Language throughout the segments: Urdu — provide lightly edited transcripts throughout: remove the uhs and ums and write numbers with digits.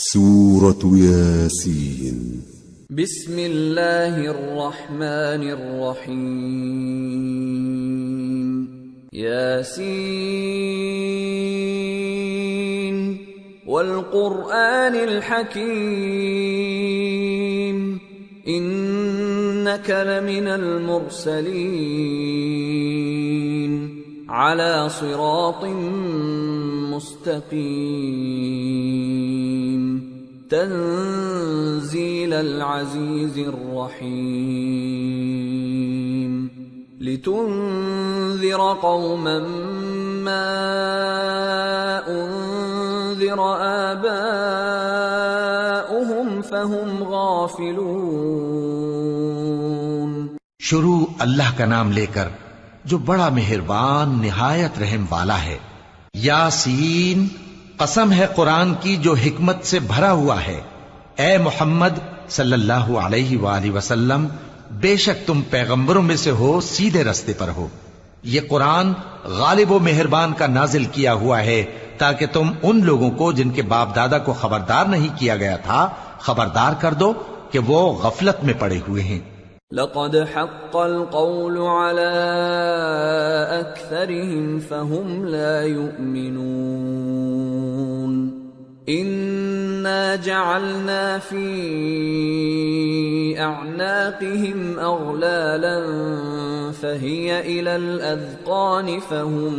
سورة ياسين. بسم الله الرحمن الرحيم. ياسين والقرآن الحكيم إنك لمن المرسلين على صراط مستقيم تنزيل العزيز الرحيم لتنذر قوما ما أنذر آباؤهم فهم غافلون. شروع اللہ کا نام لے کر جو بڑا مہربان نہایت رحم والا ہے. یاسین، قسم ہے قرآن کی جو حکمت سے بھرا ہوا ہے. اے محمد صلی اللہ علیہ وآلہ وسلم، بے شک تم پیغمبروں میں سے ہو، سیدھے رستے پر ہو. یہ قرآن غالب و مہربان کا نازل کیا ہوا ہے تاکہ تم ان لوگوں کو جن کے باپ دادا کو خبردار نہیں کیا گیا تھا خبردار کر دو کہ وہ غفلت میں پڑے ہوئے ہیں. لقد حق القول على أكثرهم فهم لا يؤمنون. إنا جعلنا في أعناقهم أغلالا فهي إلى الأذقان فهم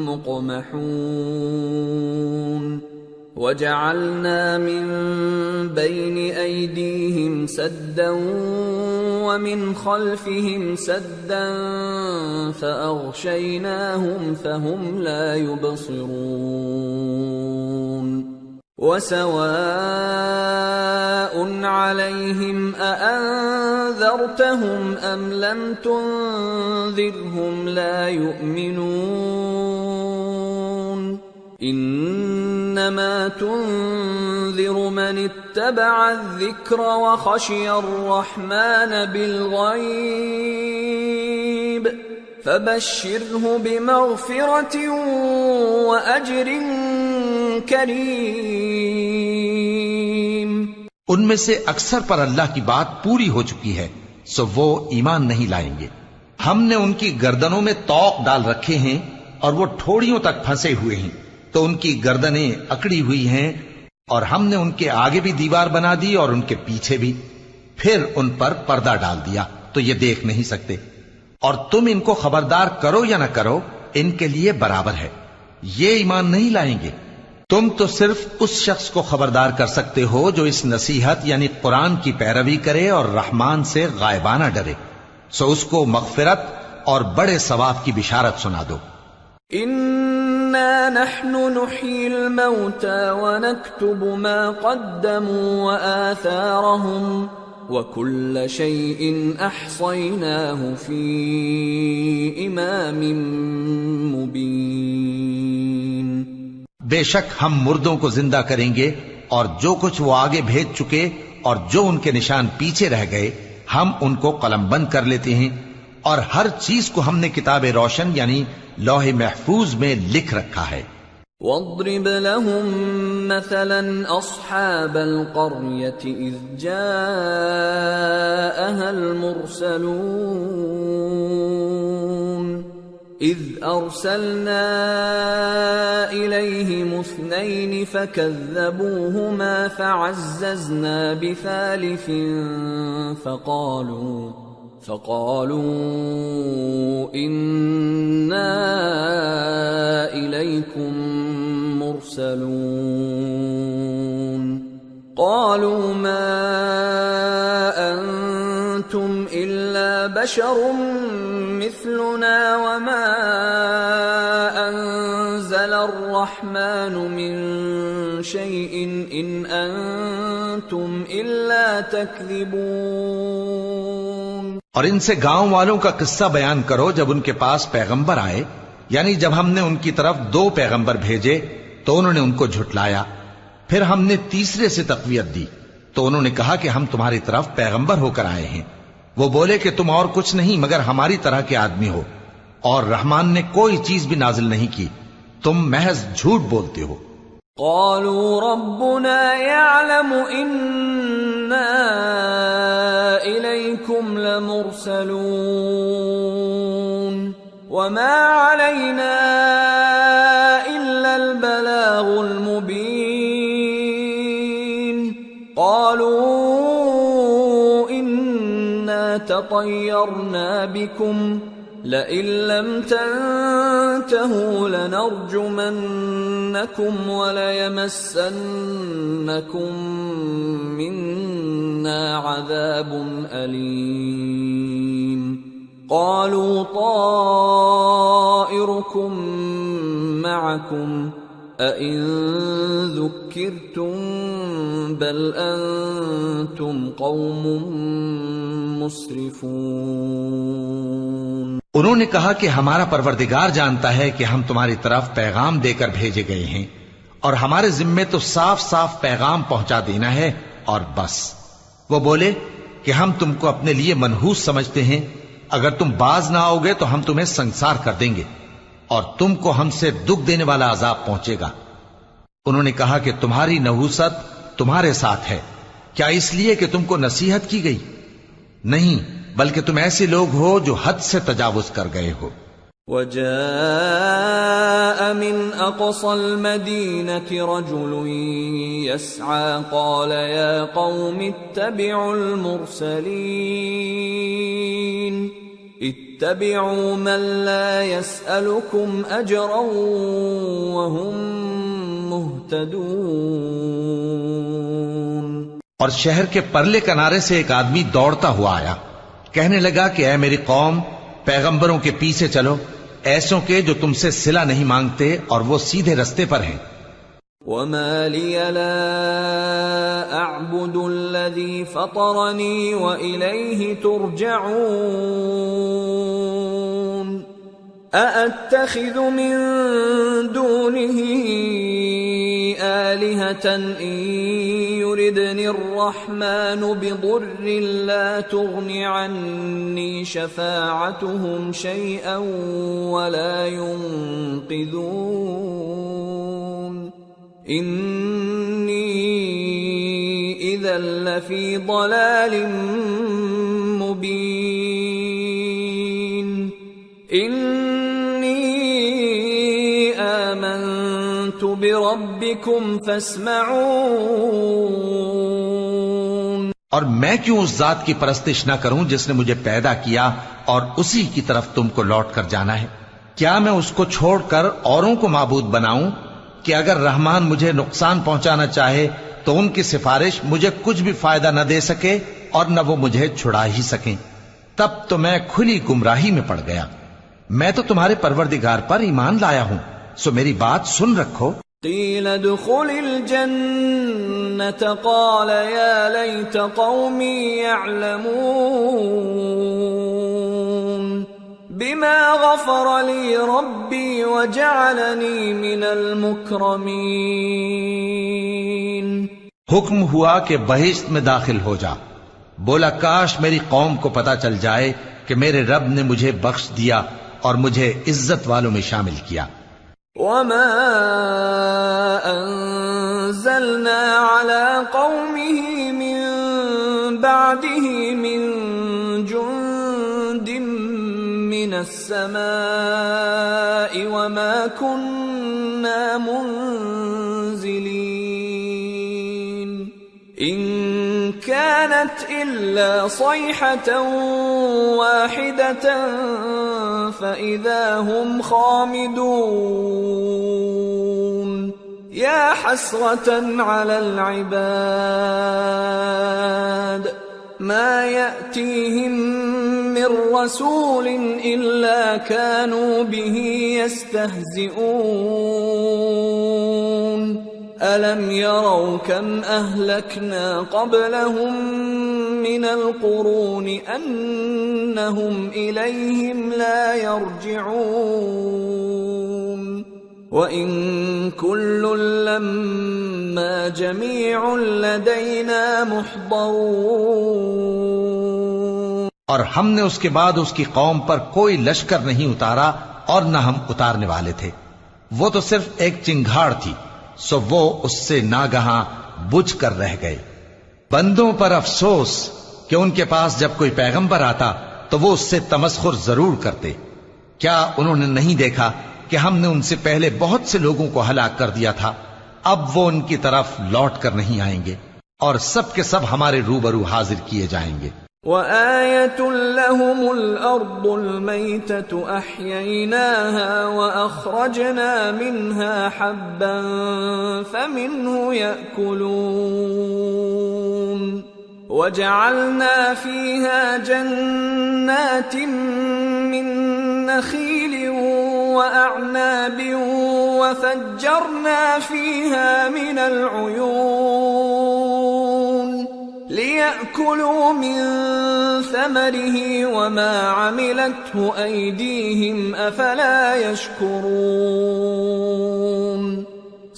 مقمحون. وجعلنا من بين أيديهم سدا ومن خلفهم سدا فأغشيناهم فهم لا يبصرون. وسواء عليهم أأنذرتهم أم لم تنذرهم لا يؤمنون. انما تنذر من اتبع الذکر وخشی الرحمن بالغیب فبشره بمغفرة واجر کریم. ان میں سے اکثر پر اللہ کی بات پوری ہو چکی ہے سو وہ ایمان نہیں لائیں گے. ہم نے ان کی گردنوں میں طوق ڈال رکھے ہیں اور وہ ٹھوڑیوں تک پھنسے ہوئے ہیں تو ان کی گردنیں اکڑی ہوئی ہیں، اور ہم نے ان کے آگے بھی دیوار بنا دی اور ان کے پیچھے بھی، پھر ان پر پردہ ڈال دیا تو یہ دیکھ نہیں سکتے. اور تم ان کو خبردار کرو یا نہ کرو ان کے لیے برابر ہے، یہ ایمان نہیں لائیں گے. تم تو صرف اس شخص کو خبردار کر سکتے ہو جو اس نصیحت یعنی قرآن کی پیروی کرے اور رحمان سے غائبانہ ڈرے، سو اس کو مغفرت اور بڑے ثواب کی بشارت سنا دو. إنا نحن نحيي الموتى ونكتب ما قدموا وآثارهم وكل شيء أحصيناه في إمام مبين. بے شک ہم مردوں کو زندہ کریں گے اور جو کچھ وہ آگے بھیج چکے اور جو ان کے نشان پیچھے رہ گئے ہم ان کو قلم بند کر لیتے ہیں، اور ہر چیز کو ہم نے کتاب روشن یعنی لوح محفوظ میں لکھ رکھا ہے. وَاضْرِبْ لَهُمْ مَثَلًا أَصْحَابَ الْقَرْيَةِ إِذْ جَاءَهَا الْمُرْسَلُونَ إِذْ أَرْسَلْنَا إِلَيْهِمُ اثْنَيْنِ فَكَذَّبُوهُمَا فَعَزَّزْنَا بِثَالِثٍ فقالوا إنا إليكم مرسلون. قالوا ما أنتم إلا بشر مثلنا وما أنزل الرحمن من شيء إن أنتم إلا تكذبون. اور ان سے گاؤں والوں کا قصہ بیان کرو جب ان کے پاس پیغمبر آئے، یعنی جب ہم نے ان کی طرف 2 پیغمبر بھیجے تو انہوں نے ان کو جھٹلایا. پھر ہم نے تیسرے سے تقویت دی تو انہوں نے کہا کہ ہم تمہاری طرف پیغمبر ہو کر آئے ہیں. وہ بولے کہ تم اور کچھ نہیں مگر ہماری طرح کے آدمی ہو، اور رحمان نے کوئی چیز بھی نازل نہیں کی، تم محض جھوٹ بولتے ہو. قالوا ربنا يعلم إنا إليكم لمرسلون وما علينا إلا البلاغ المبين قالوا إنا تطيرنا بكم لئن لم تنتهوا لنرجمنكم وليمسنكم منا عذاب أليم قالوا طائركم معكم أئن ذكرتم بل أنتم قوم مسرفون انہوں نے کہا کہ ہمارا پروردگار جانتا ہے کہ ہم تمہاری طرف پیغام دے کر بھیجے گئے ہیں اور ہمارے ذمے تو صاف صاف پیغام پہنچا دینا ہے اور بس۔ وہ بولے کہ ہم تم کو اپنے لیے منحوس سمجھتے ہیں، اگر تم باز نہ آؤ گے تو ہم تمہیں سنسار کر دیں گے اور تم کو ہم سے دکھ دینے والا عذاب پہنچے گا۔ انہوں نے کہا کہ تمہاری نحوست تمہارے ساتھ ہے، کیا اس لیے کہ تم کو نصیحت کی گئی؟ نہیں، بلکہ تم ایسے لوگ ہو جو حد سے تجاوز کر گئے ہو۔ وجاء من أقصى المدينة رجل يسعى قال يا قوم اتبعوا المرسلين اتبعوا من لا يسألكم أجرا وهم مهتدون۔ اور شہر کے پرلے کنارے سے ایک آدمی دوڑتا ہوا آیا، کہنے لگا کہ اے میری قوم، پیغمبروں کے پیچھے چلو، ایسوں کے جو تم سے صلہ نہیں مانگتے اور وہ سیدھے رستے پر ہیں۔ وما لي لا أعبد الذي فطرني وإليه ترجعون أأتخذ من دونه آلهة إن يردني الرحمن بضر لا تغن عني شفاعتهم شيئا ولا ينقذون إني إذا لفي ضلال مبين إني آمنت بربكم فاسمعون۔ اور میں کیوں اس ذات کی پرستش نہ کروں جس نے مجھے پیدا کیا اور اسی کی طرف تم کو لوٹ کر جانا ہے؟ کیا میں اس کو چھوڑ کر اوروں کو معبود بناؤں کہ اگر رحمان مجھے نقصان پہنچانا چاہے تو ان کی سفارش مجھے کچھ بھی فائدہ نہ دے سکے اور نہ وہ مجھے چھڑا ہی سکیں؟ تب تو میں کھلی گمراہی میں پڑ گیا۔ میں تو تمہارے پروردگار پر ایمان لایا ہوں، سو میری بات سن رکھو۔ قیل ادخل الجنة قال یا لیت قومی یعلمون بما غفر لی ربی وجعلنی من المکرمین۔ حکم ہوا کہ بہشت میں داخل ہو جا۔ بولا کاش میری قوم کو پتا چل جائے کہ میرے رب نے مجھے بخش دیا اور مجھے عزت والوں میں شامل کیا۔ وما انزلنا على قومه من بعده من جند من السماء وما كنا منزلين إن كانت إلا صيحة واحدة فإذا هم خامدون يا حسرة على العباد ما يأتيهم من رسول إلا كانوا به يستهزئون ألم يروا كم أهلكنا قبلهم من القرون أنهم إليهم لا يرجعون وَإِن كُلٌّ لَّمَّا جَمِيعٌ لَّدَيْنَا مُحْضَرُونَ۔ اور ہم نے اس کے بعد اس کی قوم پر کوئی لشکر نہیں اتارا اور نہ ہم اتارنے والے تھے، وہ تو صرف ایک چنگھاڑ تھی سو وہ اس سے ناگہاں بجھ کر رہ گئے۔ بندوں پر افسوس کہ ان کے پاس جب کوئی پیغمبر آتا تو وہ اس سے تمسخر ضرور کرتے۔ کیا انہوں نے نہیں دیکھا کہ ہم نے ان سے پہلے بہت سے لوگوں کو ہلاک کر دیا تھا؟ اب وہ ان کی طرف لوٹ کر نہیں آئیں گے اور سب کے سب ہمارے روبرو حاضر کیے جائیں گے۔ وَآيَةٌ لَهُمُ الْأَرْضُ الْمَيْتَةُ أَحْيَيْنَاهَا وَأَخْرَجْنَا مِنْهَا حَبًّا فَمِنْهُ يَأْكُلُونَ وَجَعَلْنَا فِيهَا جَنَّاتٍ مِّن نَّخِيلٍ وَأَعْنَابٍ وَفَجَّرْنَا فِيهَا مِنَ الْعُيُونِ لِيَأْكُلُوا مِن ثَمَرِهِ وَمَا عَمِلَتْهُ أَيْدِيهِمْ أَفَلَا يَشْكُرُونَ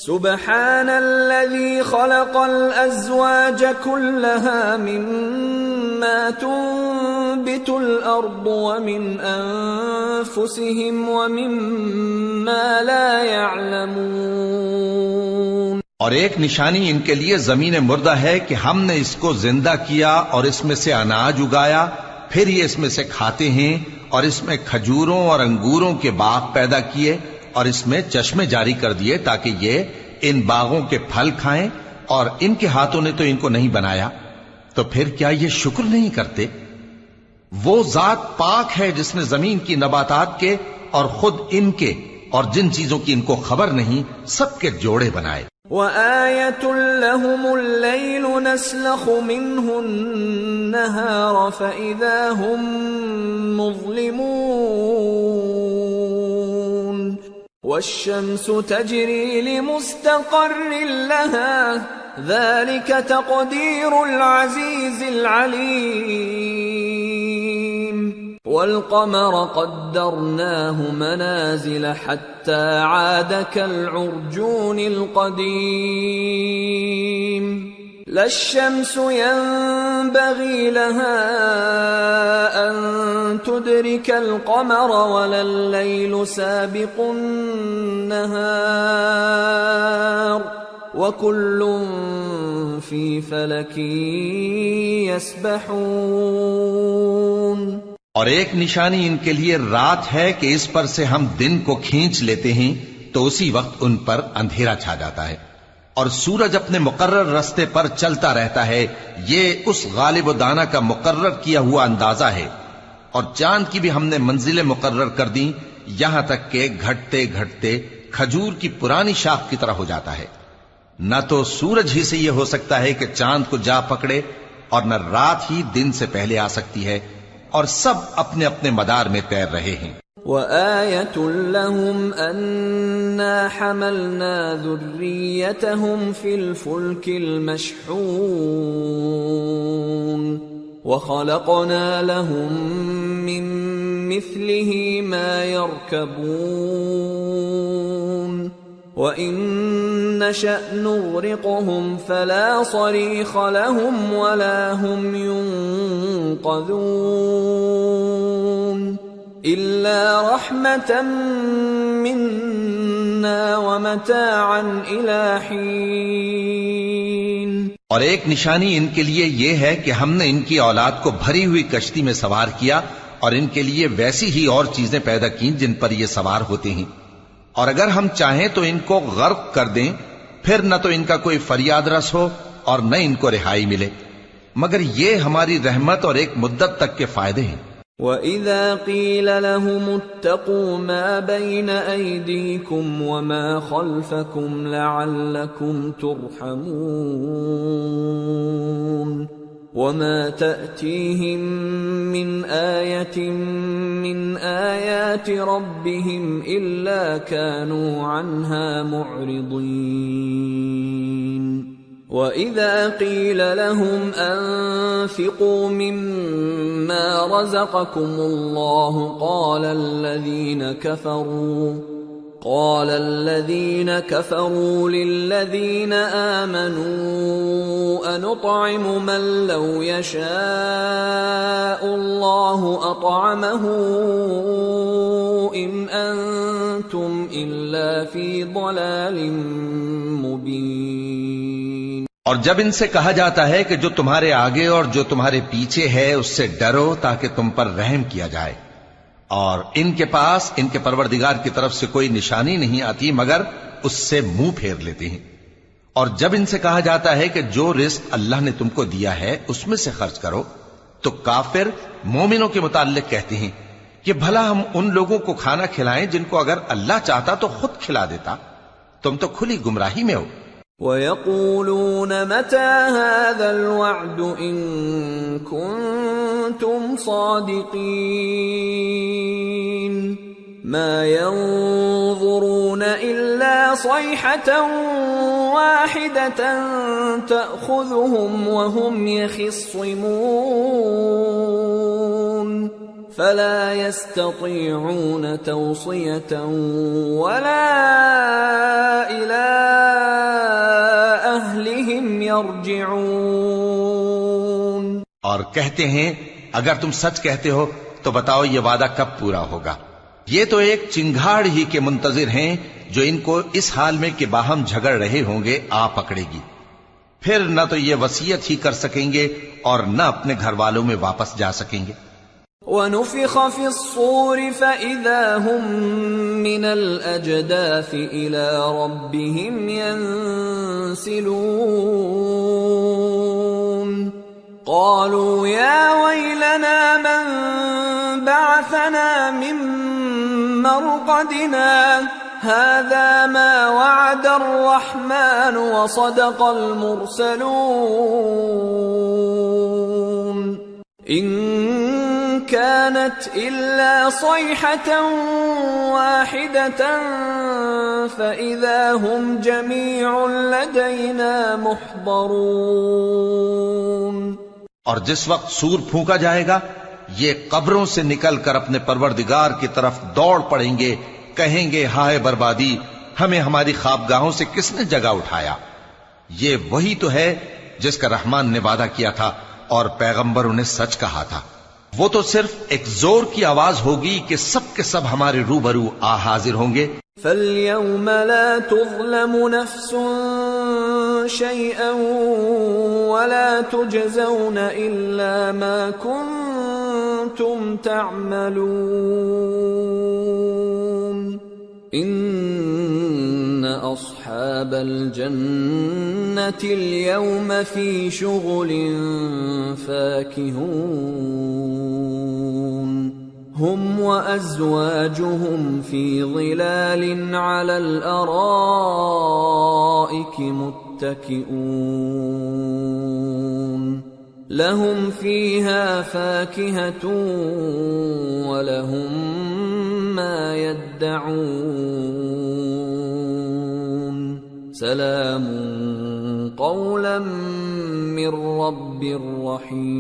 سُبْحَانَ الَّذِي خَلَقَ الْأَزْوَاجَ كُلَّهَا مِمَّا تُنبِتُ الْأَرْضُ وَمِنْ أَنفُسِهِمْ وَمِمَّا لَا يَعْلَمُونَ۔ اور ایک نشانی ان کے لیے زمین مردہ ہے کہ ہم نے اس کو زندہ کیا اور اس میں سے اناج اگایا، پھر یہ اس میں سے کھاتے ہیں، اور اس میں کھجوروں اور انگوروں کے باغ پیدا کیے اور اس میں چشمے جاری کر دیے تاکہ یہ ان باغوں کے پھل کھائیں، اور ان کے ہاتھوں نے تو ان کو نہیں بنایا، تو پھر کیا یہ شکر نہیں کرتے؟ وہ ذات پاک ہے جس نے زمین کی نباتات کے اور خود ان کے اور جن چیزوں کی ان کو خبر نہیں سب کے جوڑے بنائے۔ وَآيَةٌ لَهُمُ اللَّيْلُ نَسْلَخُ مِنْهُ النَّهَارَ فَإِذَا هُمْ مُظْلِمُونَ وَالشَّمْسُ تَجْرِي لِمُسْتَقَرٍّ لَهَا ذَلِكَ تَقْدِيرُ الْعَزِيزِ الْعَلِيمِ وَالْقَمَرَ قَدَّرْنَاهُ مَنَازِلَ حَتَّى عَادَ كَالْعُرْجُونِ الْقَدِيمِ لَا الشَّمْسُ يَنبَغِي لَهَا أَن تُدْرِكَ الْقَمَرَ وَلَا اللَّيْلُ سَابِقُ النَّهَارِ وَكُلٌّ فِي فَلَكٍ يَسْبَحُونَ۔ اور ایک نشانی ان کے لیے رات ہے کہ اس پر سے ہم دن کو کھینچ لیتے ہیں تو اسی وقت ان پر اندھیرا چھا جاتا ہے، اور سورج اپنے مقرر رستے پر چلتا رہتا ہے، یہ اس غالب و دانا کا مقرر کیا ہوا اندازہ ہے۔ اور چاند کی بھی ہم نے منزلیں مقرر کر دیں، یہاں تک کہ گھٹتے گھٹتے کھجور کی پرانی شاخ کی طرح ہو جاتا ہے۔ نہ تو سورج ہی سے یہ ہو سکتا ہے کہ چاند کو جا پکڑے، اور نہ رات ہی دن سے پہلے آ سکتی ہے، اور سب اپنے اپنے مدار میں تیر رہے ہیں۔ وَآيَةٌ لَهُمْ أَنَّا حَمَلْنَا ذُرِّيَّتَهُمْ فِي الْفُلْكِ الْمَشْحُونِ وَخَلَقْنَا لَهُم مِّن مِّثْلِهِ مَا يَرْكَبُونَ وَإِن نَّشَأْ نُغْرِقْهُمْ فَلَا صَرِيخَ لَهُمْ وَلَا هُمْ يُنقَذُونَ إِلَّا رَحْمَةً مِّنَّا وَمَتَاعًا إِلَى حِينٍ۔ اور ایک نشانی ان کے لیے یہ ہے کہ ہم نے ان کی اولاد کو بھری ہوئی کشتی میں سوار کیا، اور ان کے لیے ویسی ہی اور چیزیں پیدا کی جن پر یہ سوار ہوتے ہیں، اور اگر ہم چاہیں تو ان کو غرق کر دیں، پھر نہ تو ان کا کوئی فریاد رس ہو اور نہ ان کو رہائی ملے، مگر یہ ہماری رحمت اور ایک مدت تک کے فائدے ہیں۔ وَإِذَا قِيلَ لَهُمُ اتَّقُوا مَا بَيْنَ أَيْدِيكُمْ وَمَا خَلْفَكُمْ لَعَلَّكُمْ تُرْحَمُونَ وَمَا تَأْتِيهِمْ مِنْ آيَةٍ مِّنْ آيَاتِ رَبِّهِمْ إِلَّا كَانُوا عَنْهَا مُعْرِضِينَ وَإِذَا قِيلَ لَهُمْ أَنفِقُوا مِمَّا رَزَقَكُمُ اللَّهُ قَالَ الَّذِينَ كَفَرُوا لِلَّذِينَ آمَنُوا أَنُطْعِمُ مَن لَّوْ يَشَاءُ اللَّهُ أَطْعَمَهُ إِنْ أَنتُمْ إلا في ضلال مبين. اور جب ان سے کہا جاتا ہے کہ جو تمہارے آگے اور جو تمہارے پیچھے ہے اس سے ڈرو تاکہ تم پر رحم کیا جائے، اور ان کے پاس ان کے پروردگار کی طرف سے کوئی نشانی نہیں آتی مگر اس سے منہ پھیر لیتے ہیں. اور جب ان سے کہا جاتا ہے کہ جو رزق اللہ نے تم کو دیا ہے اس میں سے خرچ کرو، تو کافر مومنوں کے متعلق کہتے ہیں کہ بھلا ہم ان لوگوں کو کھانا کھلائیں جن کو اگر اللہ چاہتا تو خود کھلا دیتا، تم تو کھلی گمراہی میں ہو. وَيَقُولُونَ مَتَى هَذَا الْوَعْدُ إِن كُنتُمْ صَادِقِينَ مَا يَنظُرُونَ إِلَّا صَيْحَةً وَاحِدَةً تَأْخُذُهُمْ وَهُمْ يَخِصِّمُونَ فَلَا يَسْتَطِيعُونَ تَوْصِيَةً وَلَا إِلَىٰ أَهْلِهِمْ يَرْجِعُونَ. اور کہتے ہیں اگر تم سچ کہتے ہو تو بتاؤ یہ وعدہ کب پورا ہوگا. یہ تو ایک چنگھاڑ ہی کے منتظر ہیں جو ان کو اس حال میں کہ باہم جھگڑ رہے ہوں گے آ پکڑے گی. پھر نہ تو یہ وصیت ہی کر سکیں گے اور نہ اپنے گھر والوں میں واپس جا سکیں گے. وَنُفِخَ فِي الصُّورِ فَإِذَا هُم مِّنَ الْأَجْدَاثِ إِلَىٰ رَبِّهِمْ يَنسِلُونَ قَالُوا يَا وَيْلَنَا مَن بَعَثَنَا مِن مَّرْقَدِنَا هَٰذَا مَا وَعَدَ الرَّحْمَٰنُ وَصَدَقَ الْمُرْسَلُونَ إِن كانت إلا صيحة واحدة فإذا هم جميع لدينا محضرون. اور جس وقت سور پھونکا جائے گا یہ قبروں سے نکل کر اپنے پروردگار کی طرف دوڑ پڑیں گے، کہیں گے ہائے بربادی، ہمیں ہماری خوابگاہوں سے کس نے جگہ اٹھایا. یہ وہی تو ہے جس کا رحمان نے وعدہ کیا تھا اور پیغمبروں نے سچ کہا تھا. وہ تو صرف ایک زور کی آواز ہوگی کہ سب کے سب ہمارے روبرو آ حاضر ہوں گے. فَالْيَوْمَ لَا تُظْلَمُ نَفْسٌ شَيْئًا وَلَا تُجْزَوْنَ إِلَّا مَا كُنتُمْ تَعْمَلُونَ إِنَّ أَصْحَابَ الْجَنَّةِ الْيَوْمَ فِي شُغُلٍ فَاكِهُونَ هُمْ وَأَزْوَاجُهُمْ فِي ظِلَالٍ عَلَى الْأَرَائِكِ مُتَّكِئُونَ لَهُمْ فِيهَا فَاكِهَةٌ وَلَهُمْ مَا يَدَّعُونَ سَلَامٌ قَوْلًا مِّن رَّبٍّ رَّحِيمٍ.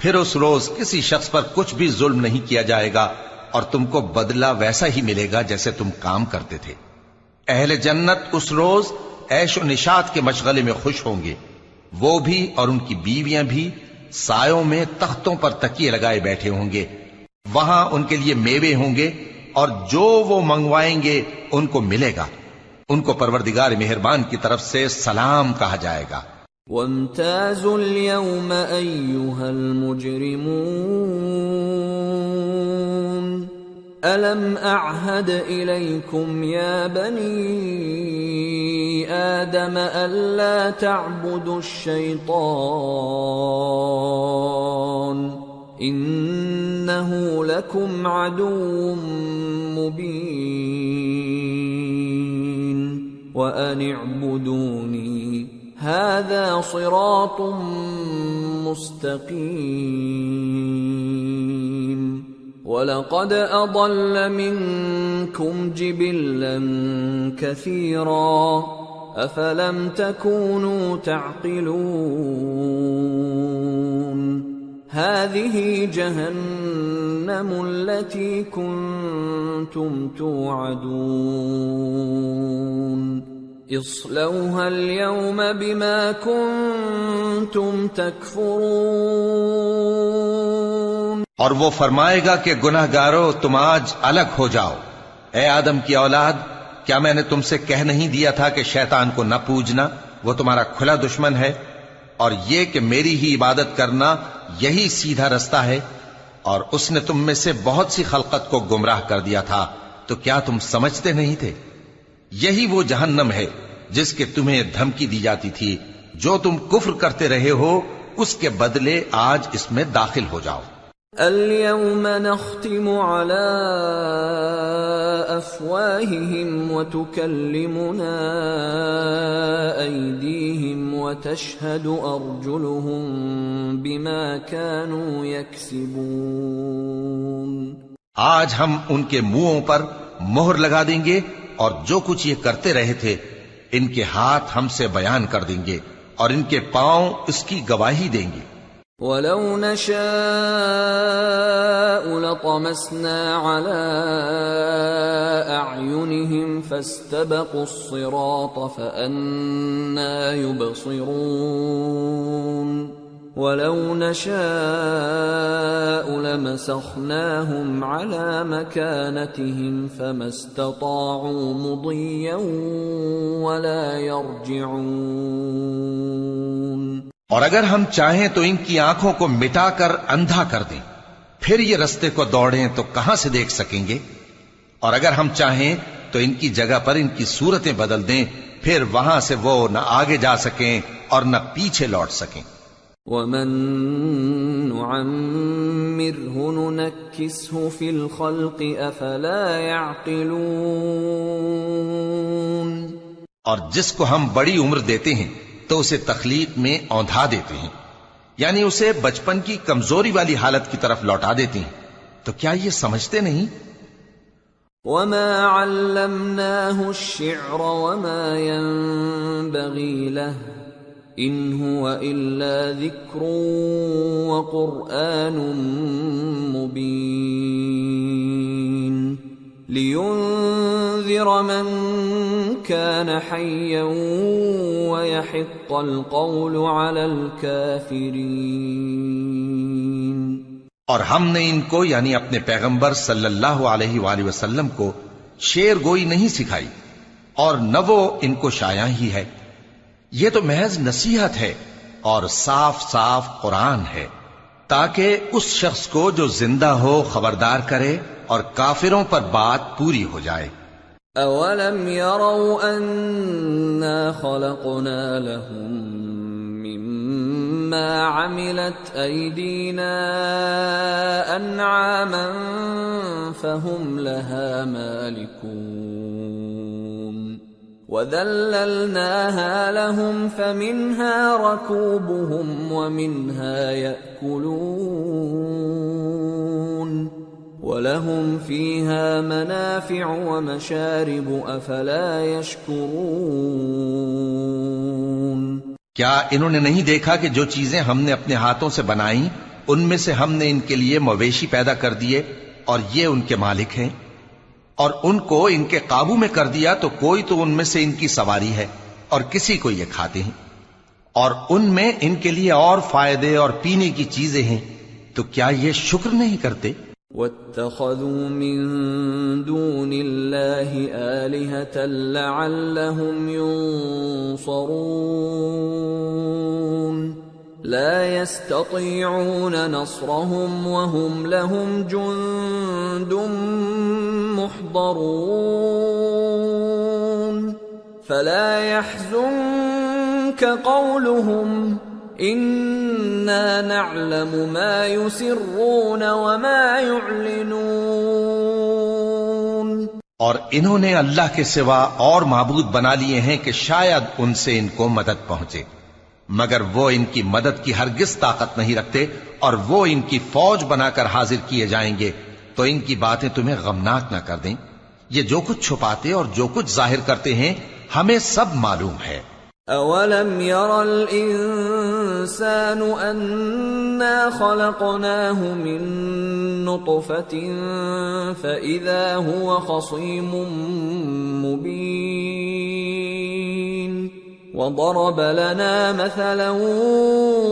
پھر اس روز کسی شخص پر کچھ بھی ظلم نہیں کیا جائے گا اور تم کو بدلہ ویسا ہی ملے گا جیسے تم کام کرتے تھے. اہل جنت اس روز عیش و نشاط کے مشغلے میں خوش ہوں گے، وہ بھی اور ان کی بیویاں بھی سایوں میں تختوں پر تکیے لگائے بیٹھے ہوں گے. وہاں ان کے لیے میوے ہوں گے اور جو وہ منگوائیں گے ان کو ملے گا. ان کو پروردگار مہربان کی طرف سے سلام کہا جائے گا. وَامْتَازُوا الْيَوْمَ أَيُّهَا الْمُجْرِمُونَ أَلَمْ أَعْهَدْ إِلَيْكُمْ يَا بَنِي آدَمَ أَلَّا تَعْبُدُوا الشَّيْطَانَ إِنَّهُ لَكُمْ عَدُوٌّ مُّبِينٌ وَأَنِ اعْبُدُونِي هَذَا صِرَاطٌ مُّسْتَقِيمٌ وَلَقَدْ أَضَلَّ مِنكُمْ جِبِلًّا كَثِيرًا أَفَلَمْ تَكُونُوا تَعْقِلُونَ هَذِهِ جَهَنَّمُ الَّتِي كُنتُمْ تُوعَدُونَ اصْلَوْهَا الْيَوْمَ بِمَا كُنتُمْ تَكْفُرُونَ اور وہ فرمائے گا کہ گناہگارو تم آج الگ ہو جاؤ، اے آدم کی اولاد، کیا میں نے تم سے کہہ نہیں دیا تھا کہ شیطان کو نہ پوجنا، وہ تمہارا کھلا دشمن ہے، اور یہ کہ میری ہی عبادت کرنا یہی سیدھا رستہ ہے؟ اور اس نے تم میں سے بہت سی خلقت کو گمراہ کر دیا تھا، تو کیا تم سمجھتے نہیں تھے؟ یہی وہ جہنم ہے جس کے تمہیں دھمکی دی جاتی تھی، جو تم کفر کرتے رہے ہو اس کے بدلے آج اس میں داخل ہو جاؤ۔ اليوم نختم على أفواههم وتكلمنا أيديهم وتشهد أرجلهم بما كانوا يكسبون۔ آج ہم ان کے منہوں پر مہر لگا دیں گے، اور جو کچھ یہ کرتے رہے تھے ان کے ہاتھ ہم سے بیان کر دیں گے، اور ان کے پاؤں اس کی گواہی دیں گے۔ وَلَوْ نَشَاءُ لَطَمَسْنَا عَلَىٰ أَعْيُنِهِمْ فَاسْتَبَقُوا الصِّرَاطَ فَأَنَّىٰ يُبْصِرُونَ وَلَوْ نَشَاءُ لَمَسَخْنَاهُمْ عَلَىٰ مَكَانَتِهِمْ فَمَا اسْتَطَاعُوا مُضِيًّا وَلَا يَرْجِعُونَ۔ اور اگر ہم چاہیں تو ان کی آنکھوں کو مٹا کر اندھا کر دیں، پھر یہ رستے کو دوڑیں تو کہاں سے دیکھ سکیں گے؟ اور اگر ہم چاہیں تو ان کی جگہ پر ان کی صورتیں بدل دیں، پھر وہاں سے وہ نہ آگے جا سکیں اور نہ پیچھے لوٹ سکیں۔ وَمَن نُعَمِّرْهُ نُنَكِّسْهُ فِي الْخَلْقِ أَفَلَا يَعْقِلُونَ۔ اور جس کو ہم بڑی عمر دیتے ہیں تو اسے تخلیق میں اوندھا دیتے ہیں، یعنی اسے بچپن کی کمزوری والی حالت کی طرف لوٹا دیتے ہیں، تو کیا یہ سمجھتے نہیں؟ وَمَا عَلَّمْنَاهُ الشِّعْرَ وَمَا يَنبَغِي لَهُ إِنْ هُوَ إِلَّا ذِكْرٌ وَقُرْآنٌ مُبِينٌ لِيُنذِرَ مَن كَانَ حَيًّا وَيَحِقَّ الْقَوْلُ عَلَى الْكَافِرِينَ۔ اور ہم نے ان کو یعنی اپنے پیغمبر صلی اللہ علیہ وآلہ وسلم کو شعر گوئی نہیں سکھائی، اور نہ وہ ان کو شایع ہی ہے، یہ تو محض نصیحت ہے اور صاف صاف قرآن ہے، تاکہ اس شخص کو جو زندہ ہو خبردار کرے اور کافروں پر بات پوری ہو جائے۔ اولم يروا انا خلقنا لهم مما عملت ايدينا انعاما فهم لها مالكون وذللناها لهم فمنها ركوبهم ومنها يأكلون وَلَهُمْ فِيهَا مَنَافِعُ وَمَشَارِبُ أَفَلَا يَشْكُرُونَ۔ کیا انہوں نے نہیں دیکھا کہ جو چیزیں ہم نے اپنے ہاتھوں سے بنائیں ان میں سے ہم نے ان کے لیے مویشی پیدا کر دیے اور یہ ان کے مالک ہیں، اور ان کو ان کے قابو میں کر دیا تو کوئی تو ان میں سے ان کی سواری ہے اور کسی کو یہ کھاتے ہیں، اور ان میں ان کے لیے اور فائدے اور پینے کی چیزیں ہیں، تو کیا یہ شکر نہیں کرتے؟ وَاتَّخَذُوا مِن دُونِ اللَّهِ آلِهَةً لَعَلَّهُمْ يُنصَرُونَ لَا يَسْتَطِيعُونَ نَصْرَهُمْ وَهُمْ لَهُمْ جُندٌ مُحْضَرُونَ فَلَا يَحْزُنكَ قَوْلُهُمْ اِنَّا نَعْلَمُ مَا يُسِرُّونَ وَمَا يُعْلِنُونَ۔ اور انہوں نے اللہ کے سوا اور معبود بنا لیے ہیں کہ شاید ان سے ان کو مدد پہنچے، مگر وہ ان کی مدد کی ہرگز طاقت نہیں رکھتے، اور وہ ان کی فوج بنا کر حاضر کیے جائیں گے تو ان کی باتیں تمہیں غمناک نہ کر دیں۔ یہ جو کچھ چھپاتے اور جو کچھ ظاہر کرتے ہیں ہمیں سب معلوم ہے۔ اولم ير الانسان انا خلقناه من نطفة فاذا هو خصيم مبين وضرب لنا مثلا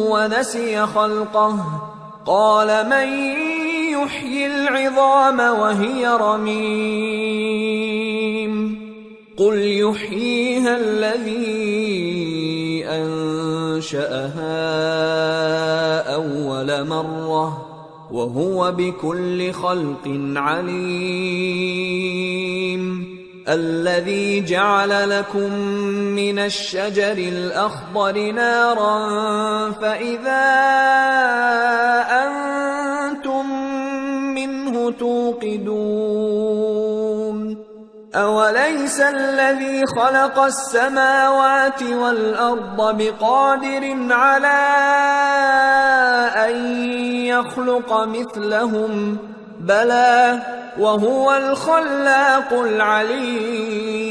ونسي خلقه قال من يحيي العظام وهي رميم قل يحييها الذي أنشأها أول مرة وهو بكل خلق عليم الذي جعل لكم من الشجر الأخضر نارا فإذا أنتم منه توقدون أوليس الذي خلق السماوات والأرض بقادر على أن يخلق مثلهم بلى وهو الخلاق العليم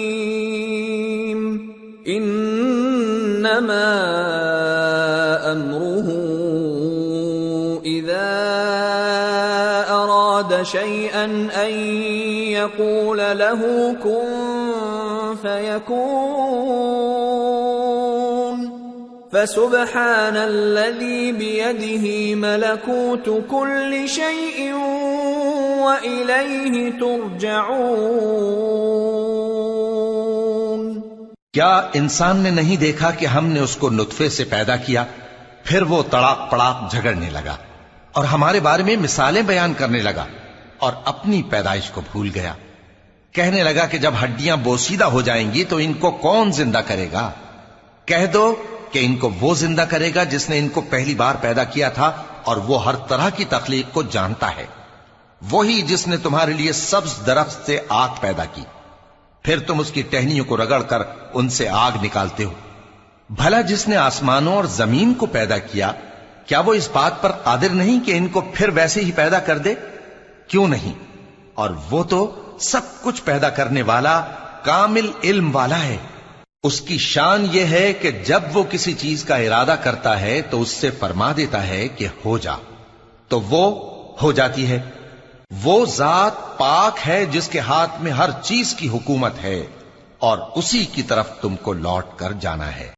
إنما أمره إذا أراد شيئا أن يقول له كن فيكون فسبحان الذي بيده ملكوت كل شيء وإليه ترجعون۔ کیا انسان نے نہیں دیکھا کہ ہم نے اس کو نطفے سے پیدا کیا، پھر وہ تڑاک پڑاک جھگڑنے لگا اور ہمارے بارے میں مثالیں بیان کرنے لگا اور اپنی پیدائش کو بھول گیا۔ کہنے لگا کہ جب ہڈیاں بوسیدہ ہو جائیں گی تو ان کو کون زندہ کرے گا؟ کہہ دو کہ ان کو وہ زندہ کرے گا جس نے ان کو پہلی بار پیدا کیا تھا، اور وہ ہر طرح کی تخلیق کو جانتا ہے۔ وہی جس نے تمہارے لیے سبز درخت سے آگ پیدا کی، پھر تم اس کی ٹہنیوں کو رگڑ کر ان سے آگ نکالتے ہو۔ بھلا جس نے آسمانوں اور زمین کو پیدا کیا، کیا وہ اس بات پر قادر نہیں کہ ان کو پھر ویسے ہی پیدا کر دے؟ کیوں نہیں؟ اور وہ تو سب کچھ پیدا کرنے والا، کامل علم والا ہے۔ اس کی شان یہ ہے کہ جب وہ کسی چیز کا ارادہ کرتا ہے تو اس سے فرما دیتا ہے کہ ہو جا، تو وہ ہو جاتی ہے۔ وہ ذات پاک ہے جس کے ہاتھ میں ہر چیز کی حکومت ہے، اور اسی کی طرف تم کو لوٹ کر جانا ہے۔